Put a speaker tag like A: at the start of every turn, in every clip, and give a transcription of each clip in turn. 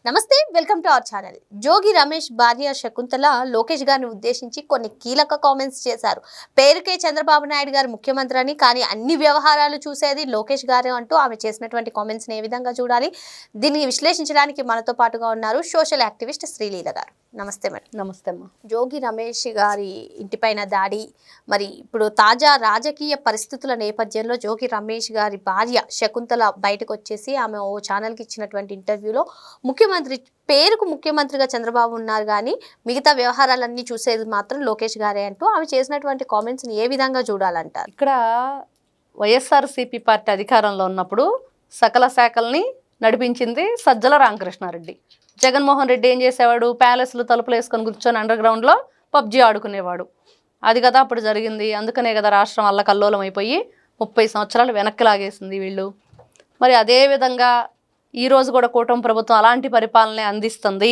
A: నమస్తే, welcome to our channel. Jogi Ramesh భార్య శకుంతల లోకేష్ గారిని ఉద్దేశించి కొన్ని కీలక కామెంట్స్ చేశారు. పేరుకే చంద్రబాబు నాయుడు గారు ముఖ్యమంత్రి అని, కానీ అన్ని వ్యవహారాలు చూసేది లోకేష్ గారు అంటూ ఆమె చేసినటువంటి కామెంట్స్ని ఏ విధంగా చూడాలి, దీన్ని విశ్లేషించడానికి మనతో పాటుగా ఉన్నారు సోషల్ యాక్టివిస్ట్ శ్రీలీల గారు. నమస్తే మేడం.
B: నమస్తే అమ్మా.
A: జోగి రమేష్ గారి ఇంటిపైన దాడి, మరి ఇప్పుడు తాజా రాజకీయ పరిస్థితుల నేపథ్యంలో జోగి రమేష్ గారి భార్య శకుంతల బయటకు వచ్చేసి ఆమె ఓ ఛానల్కి ఇచ్చినటువంటి ఇంటర్వ్యూలో పేరుకు ముఖ్యమంత్రిగా చంద్రబాబు ఉన్నారు కానీ మిగతా వ్యవహారాలన్నీ చూసేది మాత్రం లోకేష్ గారే అంటూ ఆమె చేసినటువంటి కామెంట్స్ని ఏ విధంగా చూడాలంటారు?
B: ఇక్కడ వైఎస్ఆర్సీపీ పార్టీ అధికారంలో ఉన్నప్పుడు సకల శాఖల్ని నడిపించింది సజ్జల రామకృష్ణారెడ్డి. జగన్మోహన్ రెడ్డి ఏం చేసేవాడు? ప్యాలెస్లు తలుపులు వేసుకొని కూర్చొని అండర్ గ్రౌండ్లో పబ్జీ ఆడుకునేవాడు. అది కదా అప్పుడు జరిగింది. అందుకనే కదా రాష్ట్రం అల్లకల్లోలం అయిపోయి 30 సంవత్సరాలు వెనక్కి లాగేసింది వీళ్ళు. మరి అదేవిధంగా ఈరోజు కూడా కూటమి ప్రభుత్వం అలాంటి పరిపాలనే అందిస్తుంది.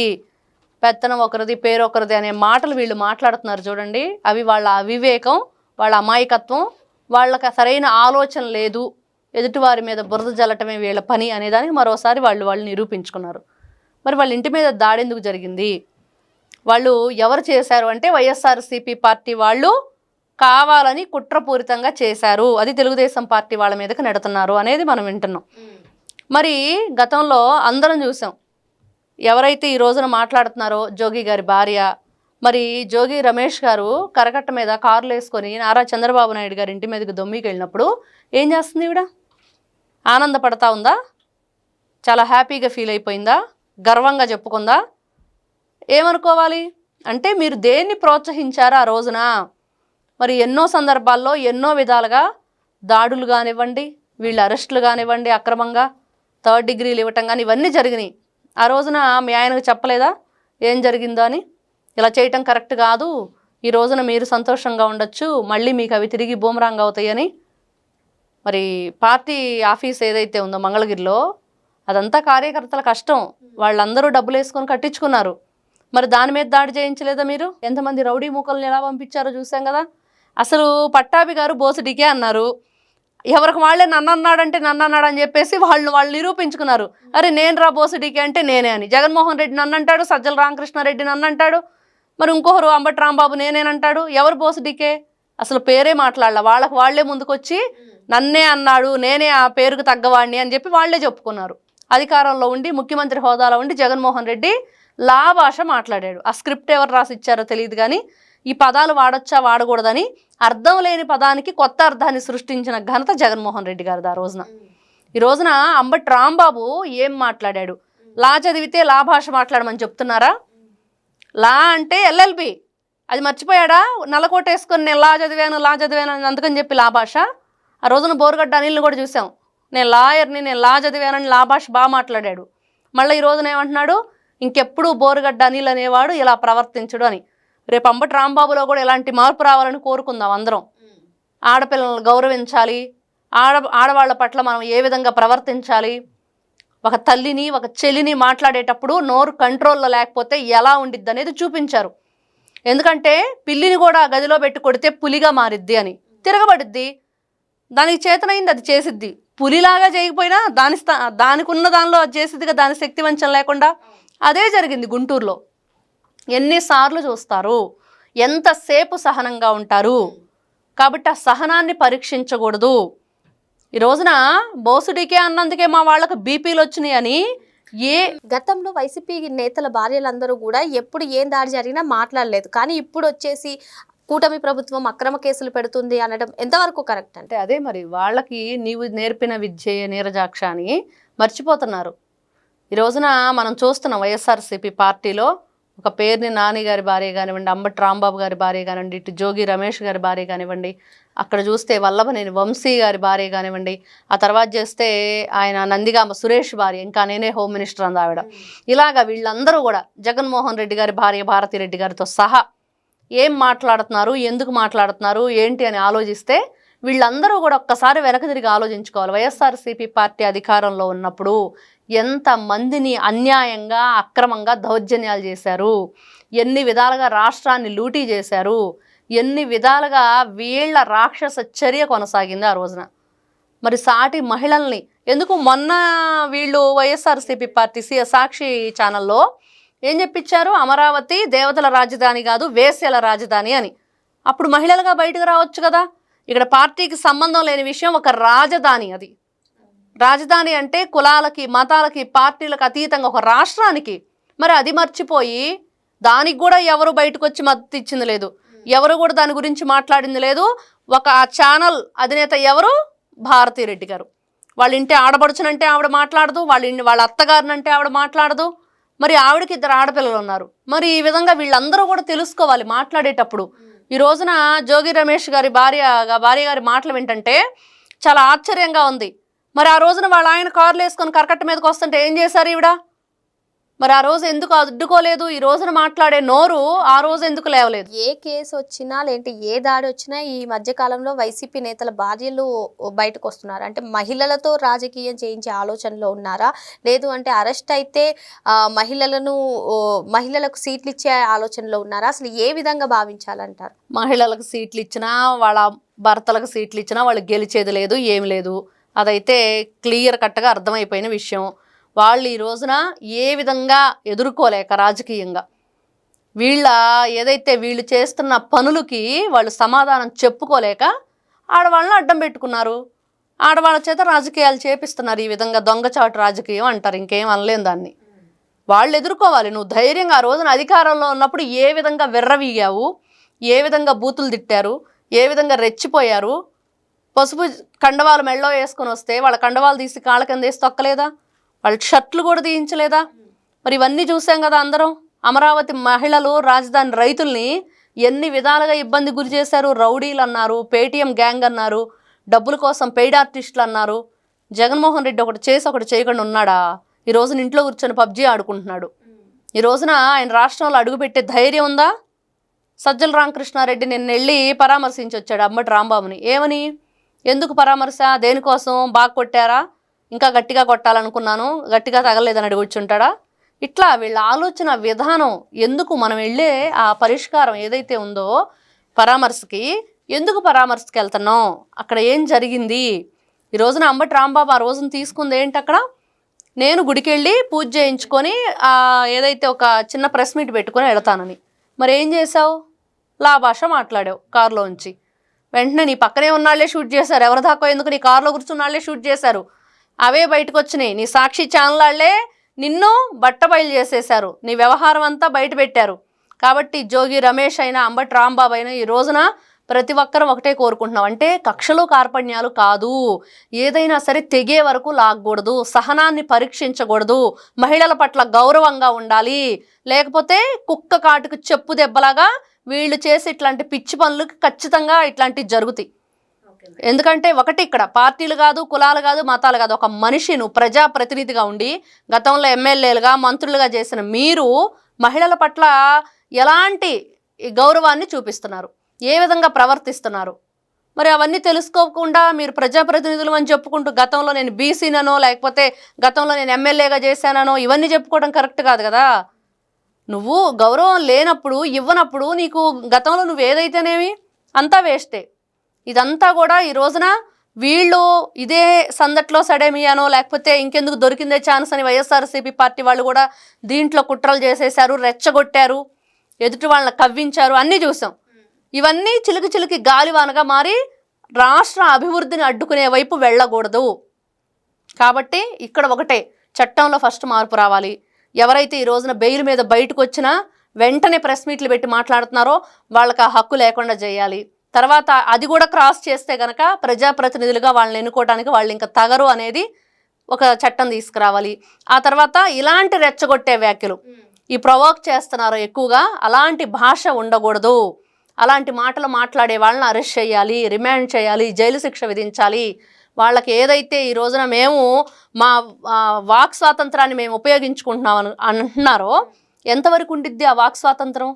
B: పెత్తనం ఒకరిది, పేరు ఒకరిది అనే మాటలు వీళ్ళు మాట్లాడుతున్నారు చూడండి. అవి వాళ్ళ అవివేకం, వాళ్ళ అమాయకత్వం, వాళ్ళకి సరైన ఆలోచన లేదు, ఎదుటివారి మీద బురద జల్లటమే వీళ్ళ పని అనేదానికి మరోసారి వాళ్ళు నిరూపించుకున్నారు. మరి వాళ్ళ ఇంటి మీద దాడి ఎందుకు జరిగింది? వాళ్ళు ఎవరు చేశారు అంటే వైఎస్ఆర్సీపీ పార్టీ వాళ్ళు కావాలని కుట్రపూరితంగా చేశారు. అది తెలుగుదేశం పార్టీ వాళ్ళ మీదకి నెడుతున్నారు అనేది మనం వింటున్నాం. మరి గతంలో అందరం చూసాం, ఎవరైతే ఈ రోజున మాట్లాడుతున్నారో జోగి గారి భార్య, మరి జోగి రమేష్ గారు కరకట్ట మీద కార్లు వేసుకొని నారా చంద్రబాబు నాయుడు గారి ఇంటి మీదకి దొమ్మికి వెళ్ళినప్పుడు ఏం చేస్తుంది? ఈవిడ ఆనందపడతా ఉందా? చాలా హ్యాపీగా ఫీల్ అయిపోయిందా? గర్వంగా చెప్పుకుందా? ఏమనుకోవాలి అంటే మీరు దేన్ని ప్రోత్సహించారు ఆ రోజున? మరి ఎన్నో సందర్భాల్లో ఎన్నో విధాలుగా దాడులు కానివ్వండి, వీళ్ళ అరెస్టులు కానివ్వండి, అక్రమంగా 3rd డిగ్రీలు ఇవ్వటం కానీ ఇవన్నీ జరిగినాయి. ఆ రోజున మీ ఆయనకు చెప్పలేదా ఏం జరిగిందో అని? ఇలా చేయటం కరెక్ట్ కాదు, ఈ రోజున మీరు సంతోషంగా ఉండొచ్చు, మళ్ళీ మీకు అవి తిరిగి బూమరాంగ్ అవుతాయని. మరి పార్టీ ఆఫీస్ ఏదైతే ఉందో మంగళగిరిలో, అదంతా కార్యకర్తల కష్టం, వాళ్ళందరూ డబ్బులు వేసుకొని కట్టించుకున్నారు. మరి దాని మీద దాడి చేయించలేదా మీరు? ఎంతమంది రౌడీ మూకల్ని ఎలా పంపించారో చూసాం కదా. అసలు పట్టాభి గారు బోసుడికే అన్నారు, ఎవరికి వాళ్ళే నన్ను అన్నాడంటే నన్ను అన్నాడు అని చెప్పేసి వాళ్ళు నిరూపించుకున్నారు. అరే నేను రా బోసుడికే అంటే నేనే అని. జగన్మోహన్ రెడ్డి నన్ను అంటాడు, సజ్జల రామకృష్ణారెడ్డి నన్ను అంటాడు, మరి ఇంకొకరు అంబటి రాంబాబు నేనేనంటాడు. ఎవరు బోసుడికే? అసలు పేరే మాట్లాడాల. వాళ్ళకు వాళ్లే ముందుకొచ్చి నన్నే అన్నాడు, నేనే ఆ పేరుకు తగ్గవాడిని అని చెప్పి వాళ్లే చెప్పుకున్నారు. అధికారంలో ఉండి ముఖ్యమంత్రి హోదాలో ఉండి జగన్మోహన్ రెడ్డి లా భాష మాట్లాడాడు. ఆ స్క్రిప్ట్ ఎవరు రాసిచ్చారో తెలియదు కానీ ఈ పదాలు వాడొచ్చా వాడకూడదని అర్థం లేని పదానికి కొత్త అర్థాన్ని సృష్టించిన ఘనత జగన్మోహన్ రెడ్డి గారిది ఆ రోజున. ఈ రోజున అంబటి రాంబాబు ఏం మాట్లాడాడు? లా చదివితే లా భాష మాట్లాడమని చెప్తున్నారా? లా అంటే ఎల్ఎల్బి, అది మర్చిపోయాడా? నల్లకోట వేసుకొని నేను లా చదివాను అందుకని చెప్పి లా భాష. ఆ రోజున బోరుగడ్డ అనిల్ని కూడా చూసాం, నేను లాయర్ని, నేను లా చదివానని లా భాష బాగా మాట్లాడాడు. మళ్ళీ ఈ రోజున ఏమంటున్నాడు? ఇంకెప్పుడు బోరుగడ్డ అనిల్ అనేవాడు ఇలా ప్రవర్తించడు అని. రేపు అంబటి రాంబాబులో కూడా ఇలాంటి మార్పు రావాలని కోరుకుందాం అందరం. ఆడపిల్లలను గౌరవించాలి, ఆడవాళ్ల పట్ల మనం ఏ విధంగా ప్రవర్తించాలి, ఒక తల్లిని ఒక చెల్లిని మాట్లాడేటప్పుడు నోరు కంట్రోల్లో లేకపోతే ఎలా ఉండిద్ది అనేది చూపించారు. ఎందుకంటే పిల్లిని కూడా గదిలో పెట్టి కొడితే పులిగా మారిద్ది అని, తిరగబడిద్ది. దానికి చేతనైంది అది చేసిద్ది. పులిలాగా చేయకపోయినా దానికి ఉన్న దానిలో అది చేసిద్దిగా, దాని శక్తి వంచన లేకుండా. అదే జరిగింది గుంటూరులో. ఎన్నిసార్లు చూస్తారు, ఎంతసేపు సహనంగా ఉంటారు? కాబట్టి ఆ సహనాన్ని పరీక్షించకూడదు. ఈ రోజున బోసుడికే అన్నందుకే మా వాళ్ళకు బీపీలు వచ్చినాయి అని
A: గతంలో వైసీపీ నేతల భార్యలందరూ కూడా ఎప్పుడు ఏం దాడి జరిగినా మాట్లాడలేదు, కానీ ఇప్పుడు వచ్చేసి కూటమి ప్రభుత్వం అక్రమ కేసులు పెడుతుంది అనడం ఎంతవరకు కరెక్ట్? అంటే
B: అదే మరి వాళ్ళకి నీవు నేర్పిన విద్యే నీరజాక్ష అని మర్చిపోతున్నారు. ఈ రోజున మనం చూస్తున్నాం వైఎస్ఆర్సీపీ పార్టీలో ఒక పేరుని నాని గారి భార్య కానివ్వండి, అంబటి రాంబాబు గారి భార్య కానివ్వండి, ఇటు జోగి రమేష్ గారి భార్య కానివ్వండి, అక్కడ చూస్తే వల్లభనేని వంశీ గారి భార్య కానివ్వండి, ఆ తర్వాత చేస్తే ఆయన నందిగామ సురేష్ భార్య, ఇంకా నేనే హోమ్ మినిస్టర్ అంది ఆవిడ. ఇలాగా వీళ్ళందరూ కూడా జగన్మోహన్ రెడ్డి గారి భార్య భారతిరెడ్డి గారితో సహా ఏం మాట్లాడుతున్నారు, ఎందుకు మాట్లాడుతున్నారు, ఏంటి అని ఆలోచిస్తే వీళ్ళందరూ కూడా ఒక్కసారి వెనక తిరిగి ఆలోచించుకోవాలి. వైఎస్ఆర్సీపీ పార్టీ అధికారంలో ఉన్నప్పుడు ఎంతమందిని అన్యాయంగా అక్రమంగా దౌర్జన్యాలు చేశారు, ఎన్ని విధాలుగా రాష్ట్రాన్ని లూటీ చేశారు, ఎన్ని విధాలుగా వీళ్ళ రాక్షస చర్య కొనసాగింది ఆ రోజున. మరి సాటి మహిళల్ని ఎందుకు మొన్న వీళ్ళు వైఎస్ఆర్సీపీ పార్టీ సాక్షి ఛానల్లో ఏం చెప్పించారు, అమరావతి దేవతల రాజధాని కాదు వేశ్యల రాజధాని అని. అప్పుడు మహిళలుగా బయటకు రావచ్చు కదా. ఇక్కడ పార్టీకి సంబంధం లేని విషయం, ఒక రాజధాని. అది రాజధాని అంటే కులాలకి మతాలకి పార్టీలకు అతీతంగా ఒక రాష్ట్రానికి. మరి అది మర్చిపోయి దానికి కూడా ఎవరు బయటకు వచ్చి మద్దతు ఇచ్చింది లేదు, ఎవరు కూడా దాని గురించి మాట్లాడింది లేదు. ఒక ఛానల్ అధినేత ఎవరు, భారతిరెడ్డి గారు. వాళ్ళ ఇంటి ఆడపడుచునంటే ఆవిడ మాట్లాడదు, వాళ్ళ అత్తగారినంటే ఆవిడ మాట్లాడదు. మరి ఆవిడకి 2 ఆడపిల్లలు ఉన్నారు. మరి ఈ విధంగా వీళ్ళందరూ కూడా తెలుసుకోవాలి మాట్లాడేటప్పుడు. ఈ రోజున జోగి రమేష్ గారి భార్య గారి మాటలు వింటంటే చాలా ఆశ్చర్యంగా ఉంది. మరి ఆ రోజున వాళ్ళ ఆయన కార్లు వేసుకొని కరకట్ట మీదకి వస్తుంటే ఏం చేశారు ఈవిడ? మరి ఆ రోజు ఎందుకు అడ్డుకోలేదు? ఈ రోజున మాట్లాడే నోరు ఆ రోజు ఎందుకు లేవలేదు?
A: ఏ కేసు వచ్చినా లేదంటే ఏ దాడి వచ్చినా ఈ మధ్య కాలంలో వైసీపీ నేతల భార్యలు బయటకు వస్తున్నారు. అంటే మహిళలతో రాజకీయం చేయించే ఆలోచనలో ఉన్నారా, లేదు అంటే అరెస్ట్ అయితే మహిళలకు సీట్లు ఇచ్చే ఆలోచనలో ఉన్నారా? అసలు ఏ విధంగా భావించాలంటారు?
B: మహిళలకు సీట్లు ఇచ్చినా, వాళ్ళ భర్తలకు సీట్లు ఇచ్చినా వాళ్ళు గెలిచేది లేదు, ఏమి లేదు. అదైతే క్లియర్ కట్గా అర్థమైపోయిన విషయం. వాళ్ళు ఈ రోజున ఏ విధంగా ఎదుర్కోలేక రాజకీయంగా వీళ్ళు చేస్తున్న పనులకి వాళ్ళు సమాధానం చెప్పుకోలేక ఆడవాళ్ళని అడ్డం పెట్టుకున్నారు. ఆడవాళ్ళ చేత రాజకీయాలు చేపిస్తున్నారు. ఈ విధంగా దొంగచాటు రాజకీయం అంటారు, ఇంకేం అనలేం దాన్ని. వాళ్ళు ఎదుర్కోవాలి. నువ్వు ధైర్యంగా ఆ రోజున అధికారంలో ఉన్నప్పుడు ఏ విధంగా విర్రవీగావు, ఏ విధంగా బూతులు తిట్టారు, ఏ విధంగా రెచ్చిపోయారు. పసుపు కండవాలు మెళ్ళో వేసుకొని వస్తే వాళ్ళ కండవాలు తీసి కాళ్ళ కింద వేసి తొక్కలేదా? వాళ్ళ షర్ట్లు కూడా తీయించలేదా? మరి ఇవన్నీ చూసాం కదా అందరం. అమరావతి మహిళలు, రాజధాని రైతుల్ని ఎన్ని విధాలుగా ఇబ్బంది గురి చేశారు. రౌడీలు అన్నారు, పేటీఎం గ్యాంగ్ అన్నారు, డబ్బుల కోసం పెయిడ్ ఆర్టిస్టులు అన్నారు. జగన్మోహన్ రెడ్డి ఒకటి చేసి ఒకటి చేయకుండా ఉన్నాడా? ఈ రోజున ఇంట్లో కూర్చొని పబ్జీ ఆడుకుంటున్నాడు. ఈ రోజున ఆయన రాష్ట్రంలో అడుగుపెట్టే ధైర్యం ఉందా? సజ్జల రామకృష్ణారెడ్డి నిన్న వెళ్ళి పరామర్శించి వచ్చాడు అంబటి రాంబాబుని. ఏమని, ఎందుకు పరామర్శ, దేనికోసం, బాగా కొట్టారా, ఇంకా గట్టిగా కొట్టాలనుకున్నాను, గట్టిగా తగలేదని అడిగి కూర్చుంటాడా? ఇట్లా వీళ్ళ ఆలోచన విధానం. ఎందుకు మనం వెళ్ళే ఆ పరిష్కారం ఏదైతే ఉందో పరామర్శకి, ఎందుకు పరామర్శకి వెళ్తున్నాం, అక్కడ ఏం జరిగింది? ఈ రోజున అంబటి రాంబాబు ఆ రోజున తీసుకుంది ఏంటి, అక్కడ నేను గుడికి వెళ్ళి పూజ చేయించుకొని ఏదైతే ఒక చిన్న ప్రెస్ మీట్ పెట్టుకొని వెళతానని. మరి ఏం చేసావు? భాష మాట్లాడావు కారులోంచి. వెంటనే నీ పక్కనే ఉన్నాళ్లే షూట్ చేశారు. ఎవరి దాకా ఎందుకు, నీ కారులో కూర్చున్నాళ్లే షూట్ చేశారు. అవే బయటకు వచ్చినాయి. నీ సాక్షి ఛానల్ వాళ్ళే నిన్ను బట్టబయలు చేసేశారు, నీ వ్యవహారం అంతా బయట పెట్టారు. కాబట్టి జోగి రమేష్ అయినా అంబటి రాంబాబు అయినా ఈ రోజున ప్రతి ఒక్కరం ఒకటే కోరుకుంటున్నాం, అంటే కక్షలు కార్పణ్యాలు కాదు, ఏదైనా సరే తెగే వరకు లాగకూడదు, సహనాన్ని పరీక్షించకూడదు, మహిళల పట్ల గౌరవంగా ఉండాలి. లేకపోతే కుక్క కాటుకు చెప్పు దెబ్బలాగా వీళ్ళు చేసి ఇట్లాంటి పిచ్చి పనులకు ఖచ్చితంగా ఇట్లాంటివి జరుగుతాయి. ఎందుకంటే ఒకటి, ఇక్కడ పార్టీలు కాదు, కులాలు కాదు, మతాలు కాదు, ఒక మనిషి, నువ్వు ప్రజాప్రతినిధిగా ఉండి గతంలో ఎమ్మెల్యేలుగా మంత్రులుగా చేసిన మీరు మహిళల పట్ల ఎలాంటి గౌరవాన్ని చూపిస్తున్నారు, ఏ విధంగా ప్రవర్తిస్తున్నారు? మరి అవన్నీ తెలుసుకోకుండా మీరు ప్రజాప్రతినిధులు అని చెప్పుకుంటూ గతంలో నేను బీసీననో లేకపోతే గతంలో నేను ఎమ్మెల్యేగా చేశాననో ఇవన్నీ చెప్పుకోవడం కరెక్ట్ కాదు కదా. నువ్వు గౌరవం లేనప్పుడు, ఇవ్వనప్పుడు నీకు గతంలో నువ్వు ఏదైతేనేమి అంతా వేస్టే. ఇదంతా కూడా ఈ రోజున వీళ్ళు ఇదే సందట్లో సడేమియానో లేకపోతే ఇంకెందుకు దొరికిందే ఛాన్స్ అని వైఎస్ఆర్సీపీ పార్టీ వాళ్ళు కూడా దీంట్లో కుట్రలు చేసేశారు, రెచ్చగొట్టారు, ఎదుటి వాళ్ళని కవ్వించారు, అన్నీ చూసాం. ఇవన్నీ చిలికి గాలివానగా మారి రాష్ట్ర అభివృద్ధిని అడ్డుకునే వైపు వెళ్ళకూడదు. కాబట్టి ఇక్కడ ఒకటే, చట్టంలో ఫస్ట్ మార్పు రావాలి. ఎవరైతే ఈ రోజున బెయిల్ మీద బయటకు వచ్చినా వెంటనే ప్రెస్ మీట్లు పెట్టి మాట్లాడుతున్నారో వాళ్ళకి ఆ హక్కు లేకుండా చేయాలి. తర్వాత అది కూడా క్రాస్ చేస్తే కనుక ప్రజాప్రతినిధులుగా వాళ్ళని ఎన్నుకోవడానికి వాళ్ళు ఇంకా తగరు అనేది ఒక చట్టం తీసుకురావాలి. ఆ తర్వాత ఇలాంటి రెచ్చగొట్టే వ్యాఖ్యలు ఈ ప్రొవోక్ చేస్తున్నారో ఎక్కువగా, అలాంటి భాష ఉండకూడదు. అలాంటి మాటలు మాట్లాడే వాళ్ళని అరెస్ట్ చేయాలి, రిమాండ్ చేయాలి, జైలు శిక్ష విధించాలి. వాళ్ళకి ఏదైతే ఈ రోజున మేము మా వాక్ స్వాతంత్రాన్ని మేము ఉపయోగించుకుంటున్నాం అంటున్నారో ఎంతవరకు ఉండిద్ది ఆ వాక్ స్వాతంత్రం?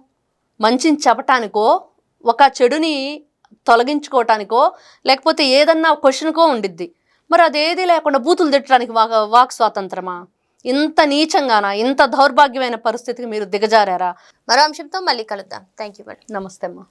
B: మంచిని చెప్పటానికో, ఒక చెడుని తొలగించుకోవటానికో, లేకపోతే ఏదన్నా క్వశ్చన్కో ఉండిద్ది. మరి అదేది లేకుండా బూతులు తిట్టడానికి వాక్ స్వాతంత్రమా? ఇంత నీచంగానా, ఇంత దౌర్భాగ్యమైన పరిస్థితికి మీరు దిగజారారా?
A: మరో అంశంతో మళ్ళీ కలుద్దాం. Thank you.
B: నమస్తే అమ్మా.